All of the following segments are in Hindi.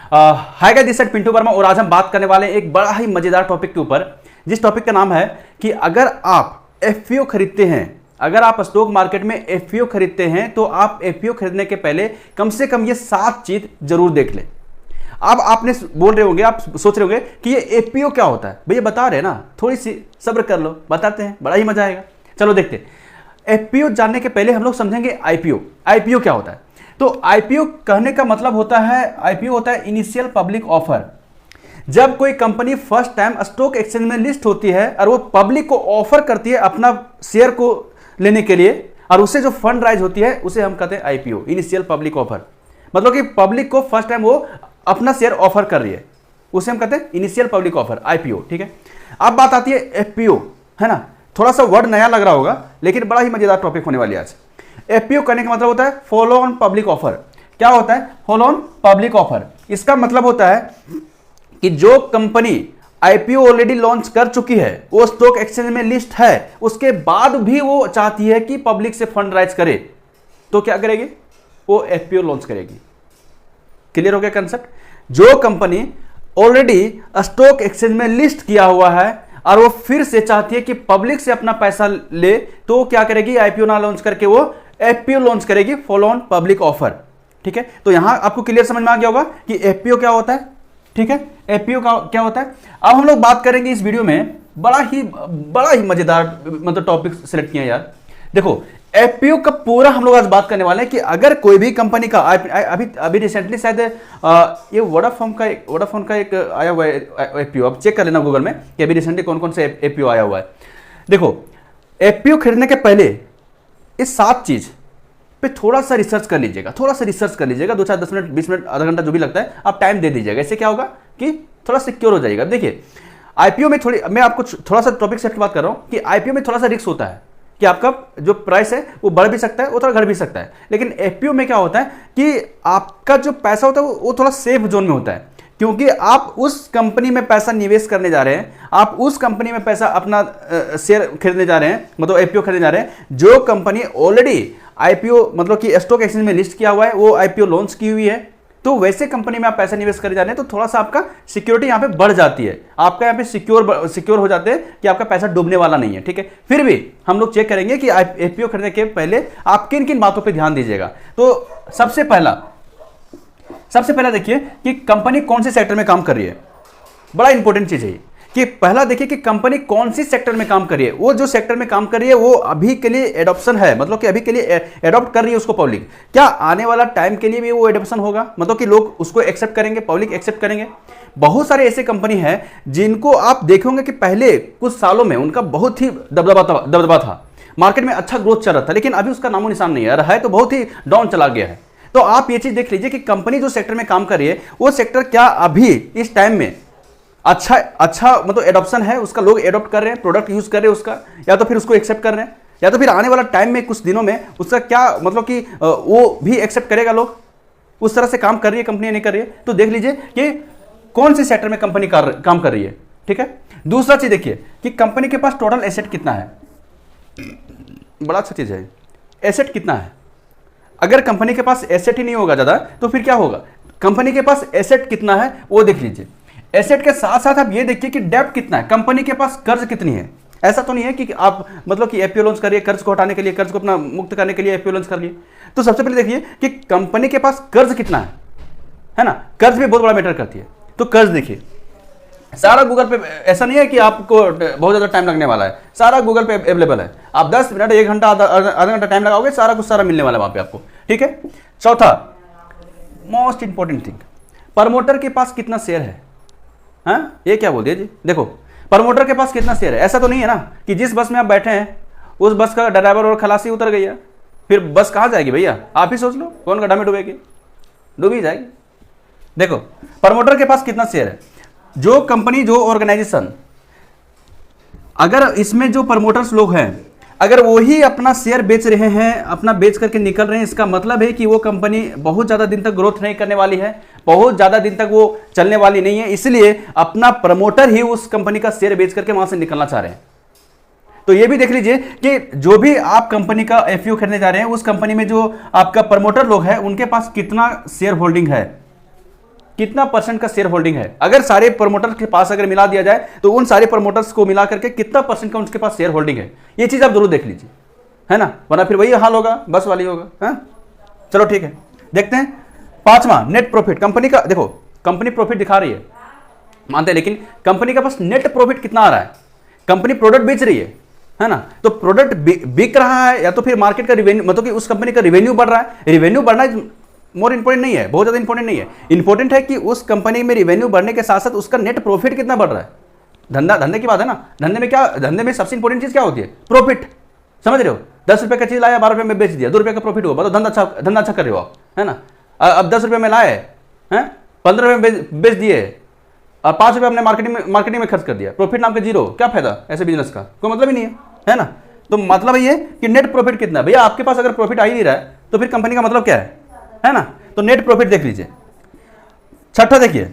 Hi guys, this is Pintu Verma और आज हम बात करने वाले हैं एक बड़ा ही मजेदार टॉपिक के ऊपर, जिस टॉपिक का नाम है कि अगर आप एफपीओ खरीदते हैं, अगर आप स्टॉक मार्केट में एफपीओ खरीदते हैं तो आप एफपीओ खरीदने के पहले कम से कम ये 7 चीज जरूर देख लें। अब आपने बोल रहे होंगे, आप सोच रहे होंगे कि ये एफपीओ क्या होता है। भैया बता रहे हैं ना, थोड़ी सी सब्र कर लो, बताते हैं, बड़ा ही मजा आएगा। चलो देखते हैं। एफपीओ जानने के पहले हम लोग समझेंगे आईपीओ। आईपीओ क्या होता है? तो आईपीओ कहने का मतलब होता है, आईपीओ होता है इनिशियल पब्लिक ऑफर। जब कोई company first time stock exchange में लिस्ट होती है और वो पब्लिक को ऑफर करती है अपना शेयर को लेने के लिए, और उससे जो फंड राइज होती है उसे हम कहते हैं आईपीओ, इनिशियल पब्लिक ऑफर। मतलब कि पब्लिक को फर्स्ट टाइम वो अपना शेयर ऑफर कर रही है, उसे हम कहते हैं इनिशियल पब्लिक ऑफर, आईपीओ। ठीक है, अब बात आती है एफपीओ, है ना। थोड़ा सा वर्ड नया लग रहा होगा लेकिन बड़ा ही मजेदार टॉपिक होने वाली है आज। एफपीओ करने का मतलब होता है फॉलो ऑन पब्लिक ऑफर। क्या होता है फॉलो ऑन पब्लिक ऑफर? इसका मतलब होता है कि जो कंपनी आईपीओ ऑलरेडी लॉन्च कर चुकी है, वो स्टॉक एक्सचेंज में लिस्ट है, उसके बाद भी वो चाहती है कि पब्लिक से फंड राइज करे, तो क्या करेगी? वो एफपीओ लॉन्च करेगी। क्लियर हो गया कंसेप्ट? जो कंपनी ऑलरेडी स्टॉक एक्सचेंज में लिस्ट किया हुआ है और वो फिर से चाहती है कि पब्लिक से अपना पैसा ले, तो क्या करेगी? आईपीओ ना लॉन्च करके वो एफपीओ लॉन्च करेगी, फॉलो ऑन पब्लिक ऑफर। ठीक है, तो यहां आपको क्लियर समझ में आ गया होगा कि एफपीओ क्या होता है। ठीक है, एफपीओ का क्या होता है। अब हम लोग बात करेंगे इस वीडियो में, बड़ा ही मजेदार मतलब टॉपिक सेलेक्ट किया यार। देखो, एफपीओ का पूरा हम लोग आज बात करने वाले हैं कि अगर कोई भी कंपनी का अभी रिसेंटली शायद ये वोडाफोन का एक आया हुआ है एफपीओ। आप चेक कर लेना गूगल में कि अभी रिसेंटली कौन कौन से एफपीओ आया हुआ है। देखो, एफपीओ खरीदने के पहले इस 7 चीज पे थोड़ा सा रिसर्च कर लीजिएगा, 2 4 10 मिनट 20 मिनट आधा घंटा जो भी लगता है आप टाइम दे दीजिएगा। इससे क्या होगा कि थोड़ा सिक्योर हो जाएगा। देखिए, आईपीओ में मैं आपको थोड़ा सा टॉपिक से बात कर रहा हूं कि आईपीओ में थोड़ा सा रिस्क होता है कि आपका जो प्राइस है वो बढ़ भी सकता है, वो थोड़ा घट भी सकता है। लेकिन एफपीओ में क्या होता है कि आपका जो पैसा होता है वो थोड़ा सेफ जोन में होता है, क्योंकि आप उस कंपनी में पैसा निवेश करने जा रहे हैं, आप उस कंपनी में पैसा अपना शेयर खरीदने जा रहे हैं, मतलब एफपीओ खरीदने जा रहे हैं। जो कंपनी ऑलरेडी आईपीओ मतलब कि स्टॉक एक्सचेंज में लिस्ट किया हुआ है, वो आईपीओ लॉन्च की हुई है, तो वैसे कंपनी में आप पैसा निवेश करने जा रहे हैं, तो थोड़ा सा आपका सिक्योरिटी यहाँ पे बढ़ जाती है, आपका यहाँ पे सिक्योर हो जाते हैं कि आपका पैसा डूबने वाला नहीं है। ठीक है, फिर भी हम लोग चेक करेंगे कि एफपीओ खरीदने के पहले आप किन किन बातों पे ध्यान दीजिएगा। तो सबसे पहला देखिए कि कंपनी कौन से सेक्टर में काम कर रही है। बड़ा इंपॉर्टेंट चीज है कि पहला देखिए कि कंपनी कौन सी सेक्टर में काम कर रही है। वो जो सेक्टर में काम कर रही है वो अभी के लिए एडॉप्शन है, मतलब कि अभी के लिए एडॉप्ट कर रही है उसको पब्लिक। क्या आने वाला टाइम के लिए भी वो एडॉप्शन होगा, मतलब कि लोग उसको एक्सेप्ट करेंगे, पब्लिक एक्सेप्ट करेंगे। बहुत सारे ऐसे कंपनी है जिनको आप देखेंगे कि पहले कुछ सालों में उनका बहुत ही दबदबा था, मार्केट में अच्छा ग्रोथ चल रहा था, लेकिन अभी उसका नामो निशान नहीं है तो बहुत ही डाउन चला गया है। तो आप ये चीज देख लीजिए कि कंपनी जो सेक्टर में काम कर रही है वो सेक्टर क्या अभी इस टाइम में अच्छा मतलब एडॉप्शन है, उसका लोग एडॉप्ट कर रहे हैं, प्रोडक्ट यूज कर रहे हैं उसका, या तो फिर उसको एक्सेप्ट कर रहे हैं, या तो फिर आने वाला टाइम में कुछ दिनों में उसका क्या मतलब कि वो भी एक्सेप्ट करेगा लोग, उस तरह से काम कर रही है कंपनी, नहीं कर रही है। तो देख लीजिए कि कौन से सेक्टर में कंपनी काम कर रही है। ठीक है, दूसरा चीज देखिए कि कंपनी के पास टोटल एसेट कितना है। बड़ा अच्छा चीज है, एसेट कितना है। अगर कंपनी के पास एसेट ही नहीं होगा ज्यादा तो फिर क्या होगा? कंपनी के पास एसेट कितना है वो देख लीजिए। एसेट के साथ साथ आप ये देखिए कि डेब्ट कितना है, कंपनी के पास कर्ज कितनी है। ऐसा तो नहीं है कि आप मतलब कि एफपीओ लॉन्च करिए, कर्ज को हटाने के लिए, कर्ज को अपना मुक्त करने के लिए एफपीओ लॉन्च कर लिए। तो सबसे पहले देखिए कि कंपनी के पास कर्ज कितना है ना। कर्ज भी बहुत बड़ा मैटर करती है। तो कर्ज देखिए, सारा गूगल पे, ऐसा नहीं है कि आपको बहुत ज्यादा टाइम लगने वाला है, सारा गूगल पे अवेलेबल है। आप 10 मिनट 1 घंटा आधा घंटा टाइम लगाओगे, सारा कुछ सारा मिलने वाला है वहां पे आपको। ठीक है, चौथा मोस्ट इंपॉर्टेंट थिंग, प्रमोटर के पास कितना शेयर है। हाँ, ये क्या बोल दिया जी। देखो, प्रमोटर के पास कितना शेयर है। ऐसा तो नहीं है ना कि जिस बस में आप बैठे हैं उस बस का ड्राइवर और खलासी उतर गई है, फिर बस कहाँ जाएगी भैया? आप ही सोच लो, कौन गड्ढा में डूबेगी? डूबी जाएगी। देखो, प्रमोटर के पास कितना शेयर है। जो कंपनी, जो ऑर्गेनाइजेशन, अगर इसमें जो प्रमोटर्स लोग हैं, अगर वो ही अपना शेयर बेच रहे हैं, अपना बेच करके निकल रहे हैं, इसका मतलब है कि वो कंपनी बहुत ज़्यादा दिन तक ग्रोथ नहीं करने वाली है, बहुत ज़्यादा दिन तक वो चलने वाली नहीं है। इसलिए अपना प्रमोटर ही उस कंपनी का शेयर बेच करके वहां से निकलना चाह रहे हैं। तो ये भी देख लीजिए कि जो भी आप कंपनी का एफपीओ खरीदने जा रहे हैं, उस कंपनी में जो आपका प्रमोटर लोग हैं उनके पास कितना शेयर होल्डिंग है। कितना परसेंट का शेयर होल्डिंग है। अगर सारे प्रमोटर्स के पास अगर मिला दिया जाए तो उन सारे प्रमोटर्स को मिला करके कितना परसेंट का उनके पास शेयर होल्डिंग है, ये चीज आप जरूर देख लीजिए, है ना, वरना फिर वही हाल होगा, बस वाली होगा। हाँ चलो ठीक है, देखते हैं। पांचवा, नेट प्रॉफिट। कंपनी का देखो, कंपनी प्रॉफिट दिखा रही है, मानते हैं, लेकिन कंपनी का पास नेट प्रॉफिट कितना आ रहा है। कंपनी प्रोडक्ट बेच रही है ना, तो प्रोडक्ट बिक रहा है या तो फिर मार्केट का रिवेन्यू, मतलब कि उस कंपनी का रिवेन्यू बढ़ रहा है। रिवेन्यू बढ़ना मोर इंपोर्टेंट नहीं है, बहुत ज्यादा इंपोर्टेंट नहीं है। इंपोर्टेंट है कि उस कंपनी में रिवेन्यू बढ़ने के साथ साथ उसका नेट प्रॉफिट कितना बढ़ रहा है। धंधे की बात है ना, धंधे में सबसे इंपोर्टेंट चीज क्या होती है, प्रॉफिट। समझ रहे हो, 10 रुपए का चीज लाया, 12 रुपए में बेच दिया, 2 रुपए का प्रॉफिट हुआ, बताओ धंधा अच्छा कर रहे हो आप, है ना। अब 10 रुपए में लाए हैं, 15 रुपए में बेच दिए और 5 रुपए अपने मार्केटिंग में खर्च कर दिया, प्रॉफिट नाम का जीरो। क्या फायदा ऐसे बिजनेस का, कोई मतलब ही नहीं है ना। तो मतलब ये कि नेट प्रॉफिट कितना है। भैया आपके पास अगर प्रॉफिट आ ही नहीं रहा है तो फिर कंपनी का मतलब क्या है ना। तो नेट प्रॉफिट देख लीजिए। छठा देखिए,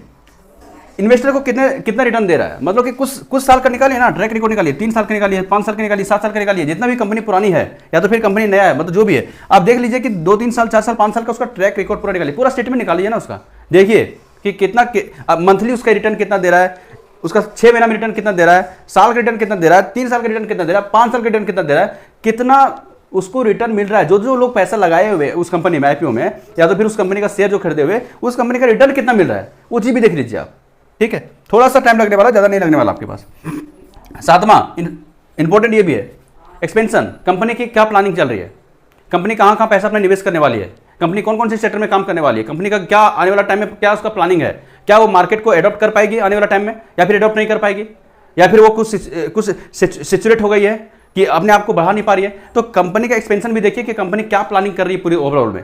इन्वेस्टर को कितना रिटर्न दे रहा है, मतलब कि कुछ साल का निकालिए ना, ट्रैक रिकॉर्ड निकालिए, 3 साल का निकालिए, 5 साल का निकालिए, 7 साल का निकालिए, जितना भी कंपनी पुरानी है या तो फिर कंपनी नया है, मतलब जो भी है, आप देख लीजिए कि 2, 3 साल, 4 साल, 5 साल का उसका ट्रैक रिकॉर्ड पूरा निकालिए, पूरा स्टेटमेंट निकालिए ना उसका। देखिए कि कितना मंथली उसका रिटर्न कितना दे रहा है, उसका 6 महीना में रिटर्न कितना दे रहा है, साल का रिटर्न कितना दे रहा है, 3 साल का रिटर्न कितना दे रहा है, 5 साल का रिटर्न कितना दे रहा है, कितना उसको रिटर्न मिल रहा है। जो लोग पैसा लगाए हुए उस कंपनी में, आईपीओ में, या तो फिर उस कंपनी का शेयर जो खरीदे हुए, उस कंपनी का रिटर्न कितना मिल रहा है, वो चीज भी देख लीजिए आप। ठीक है, थोड़ा सा टाइम लगने वाला, ज्यादा नहीं लगने वाला आपके पास। सातवां इंपॉर्टेंट ये भी है, एक्सपेंशन। कंपनी की क्या प्लानिंग चल रही है, कंपनी कहां कहां पैसा अपना निवेश करने वाली है, कंपनी कौन कौन से सेक्टर में काम करने वाली है, कंपनी का क्या आने वाला टाइम में क्या उसका प्लानिंग है, क्या वो मार्केट को एडॉप्ट कर पाएगी आने वाला टाइम में, या फिर एडॉप्ट नहीं कर पाएगी, या फिर वो कुछ सिचुएट हो गई है कि अपने आप को बढ़ा नहीं पा रही है। तो कंपनी का एक्सपेंशन भी देखिए कि कंपनी क्या प्लानिंग कर रही है पूरी ओवरऑल में।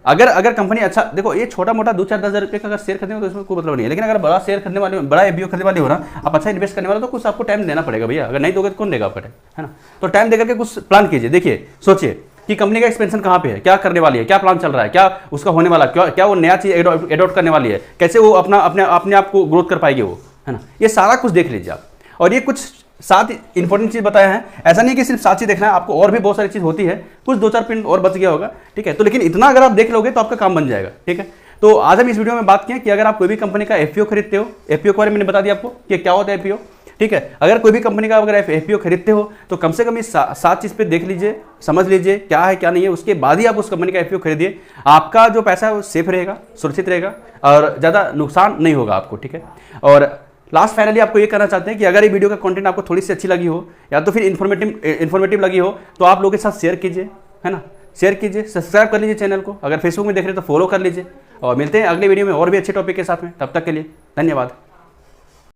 अगर कंपनी अच्छा, देखो ये छोटा मोटा 2-4 10 हज़ार रुपये का अगर शेयर खरीदे हो तो इसमें कोई मतलब नहीं है, लेकिन अगर बड़ा शेयर खरीदने वाले, बड़ा एफपीओ खरीदने वाले हो ना, आप अच्छा इन्वेस्ट करने वाले, तो कुछ आपको टाइम देना पड़ेगा भैया। अगर नहीं दोगे तो कौन देगा आपका टाइम, है ना। तो टाइम देकर के कुछ प्लान कीजिए, देखिए सोचिए कि कंपनी का एक्सपेंशन कहाँ पे है, क्या करने वाली है, क्या प्लान चल रहा है, क्या उसका होने वाला, क्या वो नया चीज एडॉप्ट करने वाली है, कैसे वो अपने आप को ग्रोथ कर पाएगी वो, है ना। ये सारा कुछ देख लीजिए आप। और ये कुछ 7 इंपॉर्टेंट चीज बताया है, ऐसा नहीं कि सिर्फ 7 चीज देखना है आपको, और भी बहुत सारी चीज होती है, कुछ 2-4 पॉइंट और बच गया होगा, ठीक है। तो लेकिन इतना अगर आप देख लोगे तो आपका काम बन जाएगा, ठीक है। तो आज हम इस वीडियो में बात किए कि अगर आप कोई भी कंपनी का एफपीओ खरीदते हो, एफपीओ के बारे में मैंने बता दिया आपको कि क्या होता है एफपीओ, ठीक है। अगर कोई भी कंपनी का अगर एफपीओ खरीदते हो तो कम से कम इस 7 चीज पे देख लीजिए, समझ लीजिए क्या है क्या नहीं है, उसके बाद ही आप उस कंपनी का एफपीओ खरीदिए। आपका जो पैसा है वो सेफ रहेगा, सुरक्षित रहेगा और ज्यादा नुकसान नहीं होगा आपको, ठीक है। और लास्ट फाइनली आपको ये कहना चाहते हैं कि अगर ये वीडियो का कंटेंट आपको थोड़ी सी अच्छी लगी हो या तो फिर इन्फॉर्मेटिव लगी हो तो आप लोगों के साथ शेयर कीजिए, है ना, शेयर कीजिए, सब्सक्राइब कर लीजिए चैनल को, अगर फेसबुक में देख रहे हैं तो फॉलो कर लीजिए। और मिलते हैं अगले वीडियो में और भी अच्छे टॉपिक के साथ में, तब तक के लिए धन्यवाद।